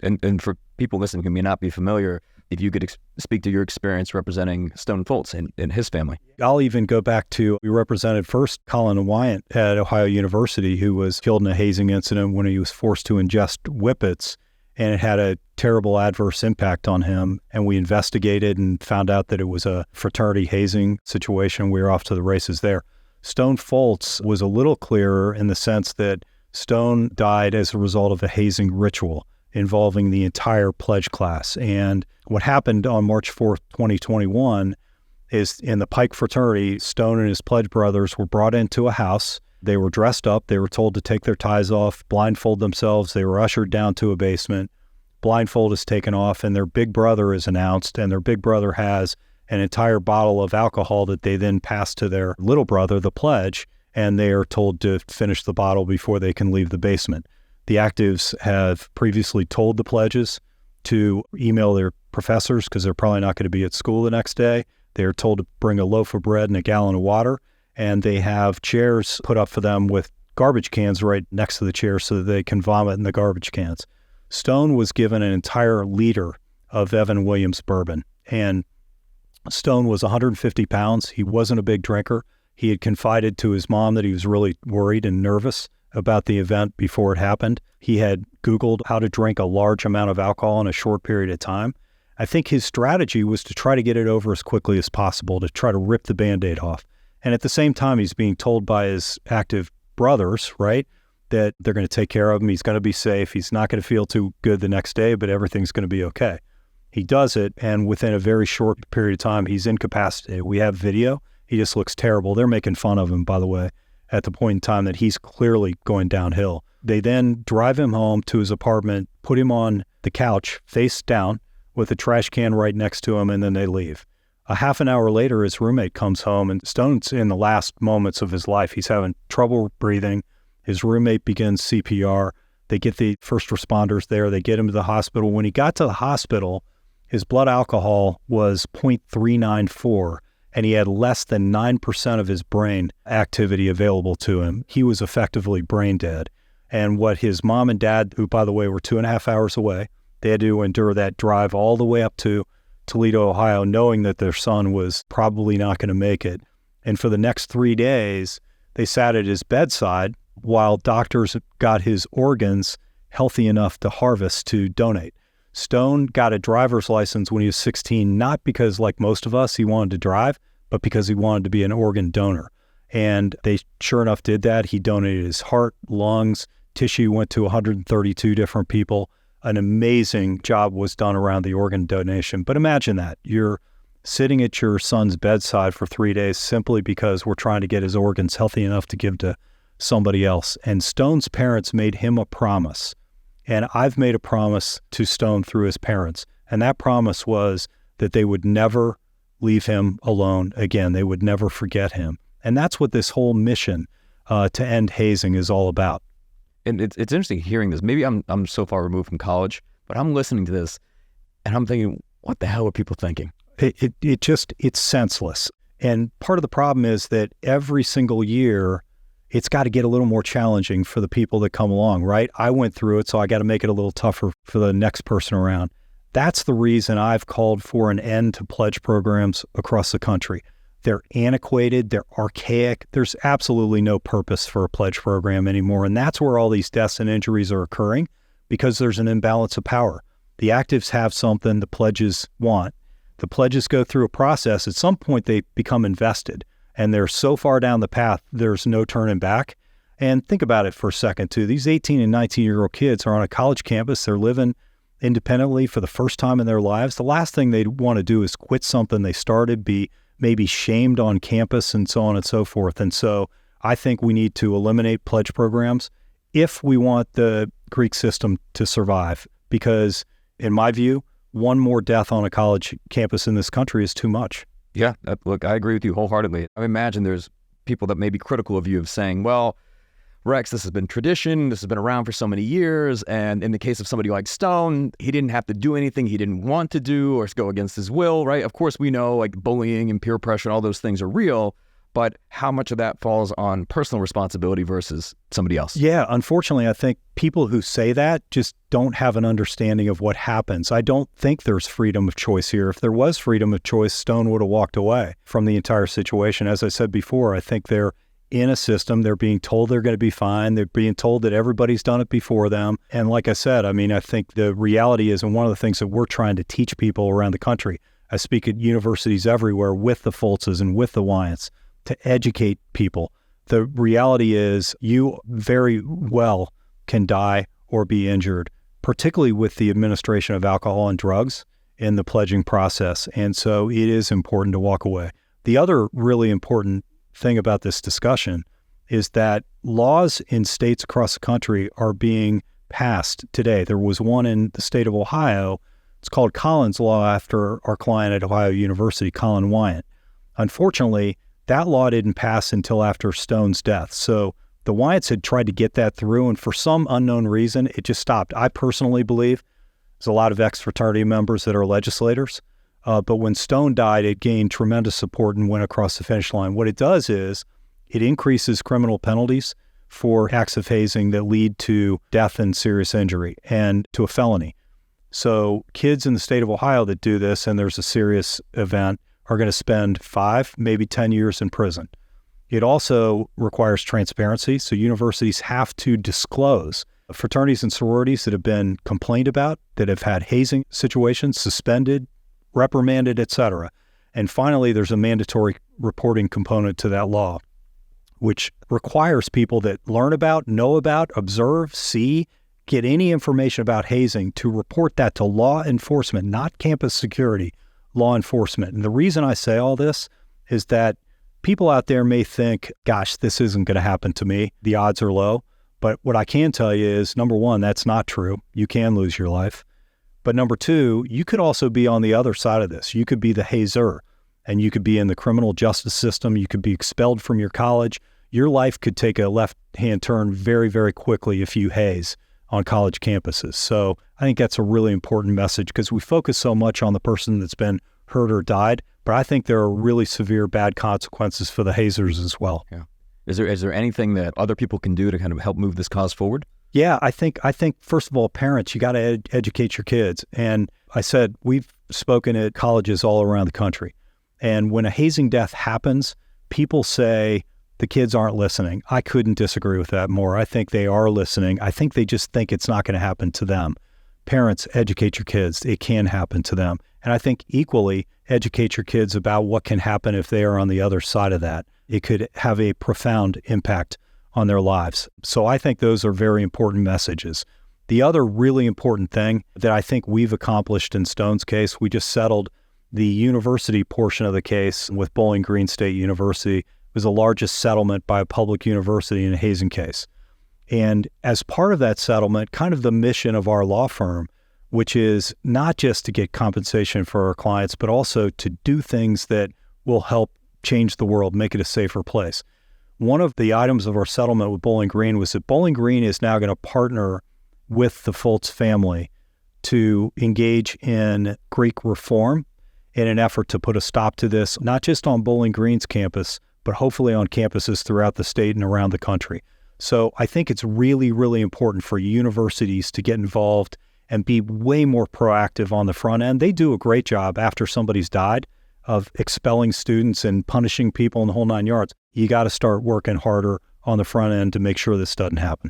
Yeah. And for people listening who may not be familiar, if you could speak to your experience representing Stone Foltz and his family. I'll even go back to, we represented first Colin Wyant at Ohio University, who was killed in a hazing incident when he was forced to ingest whippets, and it had a terrible adverse impact on him. And we investigated and found out that it was a fraternity hazing situation. We were off to the races there. Stone Foltz was a little clearer in the sense that Stone died as a result of a hazing ritual involving the entire pledge class. And what happened on March 4th, 2021 is in the Pike fraternity, Stone and his pledge brothers were brought into a house. They were dressed up. They were told to take their ties off, blindfold themselves. They were ushered down to a basement. Blindfold is taken off, and their big brother is announced, and their big brother has an entire bottle of alcohol that they then pass to their little brother, the pledge, and they are told to finish the bottle before they can leave the basement. The actives have previously told the pledges to email their professors because they're probably not going to be at school the next day. They are told to bring a loaf of bread and a gallon of water, and they have chairs put up for them with garbage cans right next to the chairs so that they can vomit in the garbage cans. Stone was given an entire liter of Evan Williams bourbon, and Stone was 150 pounds. He wasn't a big drinker. He had confided to his mom that he was really worried and nervous about the event before it happened. He had Googled how to drink a large amount of alcohol in a short period of time. I think his strategy was to try to get it over as quickly as possible, to try to rip the Band-Aid off. And at the same time, he's being told by his active brothers, right, that they're going to take care of him. He's going to be safe. He's not going to feel too good the next day, but everything's going to be okay. He does it, and within a very short period of time, he's incapacitated. We have video. He just looks terrible. They're making fun of him, by the way, at the point in time that he's clearly going downhill. They then drive him home to his apartment, put him on the couch, face down, with a trash can right next to him, and then they leave. A half an hour later, his roommate comes home, and Stone's in the last moments of his life. He's having trouble breathing. His roommate begins CPR. They get the first responders there. They get him to the hospital. When he got to the hospital, his blood alcohol was 0.394, and he had less than 9% of his brain activity available to him. He was effectively brain dead. And what his mom and dad, who, by the way, were 2.5 hours away, they had to endure that drive all the way up to Toledo, Ohio, knowing that their son was probably not going to make it. And for the next 3 days, they sat at his bedside while doctors got his organs healthy enough to harvest to donate. Stone got a driver's license when he was 16, not because, like most of us, he wanted to drive, but because he wanted to be an organ donor. And they sure enough did that. He donated his heart, lungs, tissue, went to 132 different people. An amazing job was done around the organ donation. But imagine that. You're sitting at your son's bedside for 3 days simply because we're trying to get his organs healthy enough to give to somebody else. And Stone's parents made him a promise. And I've made a promise to Stone through his parents. And that promise was that they would never leave him alone again. They would never forget him. And that's what this whole mission to end hazing is all about. And it's interesting hearing this. Maybe I'm so far removed from college, but I'm listening to this and I'm thinking, what the hell are people thinking? It's senseless. And part of the problem is that every single year, it's got to get a little more challenging for the people that come along, right? I went through it, so I got to make it a little tougher for the next person around. That's the reason I've called for an end to pledge programs across the country. They're antiquated, they're archaic. There's absolutely no purpose for a pledge program anymore. And that's where all these deaths and injuries are occurring because there's an imbalance of power. The actives have something the pledges want. The pledges go through a process. At some point, they become invested. And they're so far down the path, there's no turning back. And think about it for a second, too. These 18 and 19-year-old kids are on a college campus. They're living independently for the first time in their lives. The last thing they'd want to do is quit something they started, be maybe shamed on campus, and so on and so forth. And so I think we need to eliminate pledge programs if we want the Greek system to survive. Because, in my view, one more death on a college campus in this country is too much. Yeah, look, I agree with you wholeheartedly. I imagine there's people that may be critical of you of saying, well, Rex, this has been tradition. This has been around for so many years. And in the case of somebody like Stone, he didn't have to do anything he didn't want to do or go against his will, right? Of course, we know like bullying and peer pressure and all those things are real. but how much of that falls on personal responsibility versus somebody else? Yeah, unfortunately, I think people who say that just don't have an understanding of what happens. I don't think there's freedom of choice here. If there was freedom of choice, Stone would have walked away from the entire situation. As I said before, I think they're in a system. They're being told they're going to be fine. They're being told that everybody's done it before them. And like I said, I mean, I think the reality is, and one of the things that we're trying to teach people around the country, I speak at universities everywhere with the Fultzes and with the Wyants to educate people. The reality is you very well can die or be injured, particularly with the administration of alcohol and drugs in the pledging process. And so it is important to walk away. The other really important thing about this discussion is that laws in states across the country are being passed today. There was one in the state of Ohio. It's called Collins Law after our client at Ohio University, Colin Wyant. Unfortunately, that law didn't pass until after Stone's death. So the Wyants had tried to get that through, and for some unknown reason, it just stopped. I personally believe there's a lot of ex-fraternity members that are legislators. But when Stone died, it gained tremendous support and went across the finish line. What it does is it increases criminal penalties for acts of hazing that lead to death and serious injury and to a felony. So kids in the state of Ohio that do this, and there's a serious event, are going to spend 5, maybe 10 years in prison. It also requires transparency. So universities have to disclose fraternities and sororities that have been complained about, that have had hazing situations, suspended, reprimanded, etc. And finally, there's a mandatory reporting component to that law, which requires people that learn about, know about, observe, see, get any information about hazing to report that to law enforcement, not campus security, law enforcement. And the reason I say all this is that people out there may think, gosh, this isn't going to happen to me. The odds are low. But what I can tell you is, number one, that's not true. You can lose your life. But number two, you could also be on the other side of this. You could be the hazer, and you could be in the criminal justice system. You could be expelled from your college. Your life could take a left-hand turn very, very quickly if you haze on college campuses. So I think that's a really important message, because we focus so much on the person that's been hurt or died, but I think there are really severe bad consequences for the hazers as well. Yeah. Is there anything that other people can do to kind of help move this cause forward? Yeah, I think first of all, parents, you got to educate your kids. And I said, we've spoken at colleges all around the country. And when a hazing death happens, people say the kids aren't listening. I couldn't disagree with that more. I think they are listening. I think they just think it's not going to happen to them. Parents, educate your kids. It can happen to them. And I think equally, educate your kids about what can happen if they are on the other side of that. It could have a profound impact on their lives. So I think those are very important messages. The other really important thing that I think we've accomplished in Stone's case, we just settled the university portion of the case with Bowling Green State University. It was the largest settlement by a public university in a hazing case. And as part of that settlement, kind of the mission of our law firm, which is not just to get compensation for our clients, but also to do things that will help change the world, make it a safer place. One of the items of our settlement with Bowling Green was that Bowling Green is now going to partner with the Fultz family to engage in Greek reform in an effort to put a stop to this, not just on Bowling Green's campus, but hopefully on campuses throughout the state and around the country. So I think it's really, really important for universities to get involved and be way more proactive on the front end. They do a great job after somebody's died of expelling students and punishing people in the whole 9 yards. You got to start working harder on the front end to make sure this doesn't happen.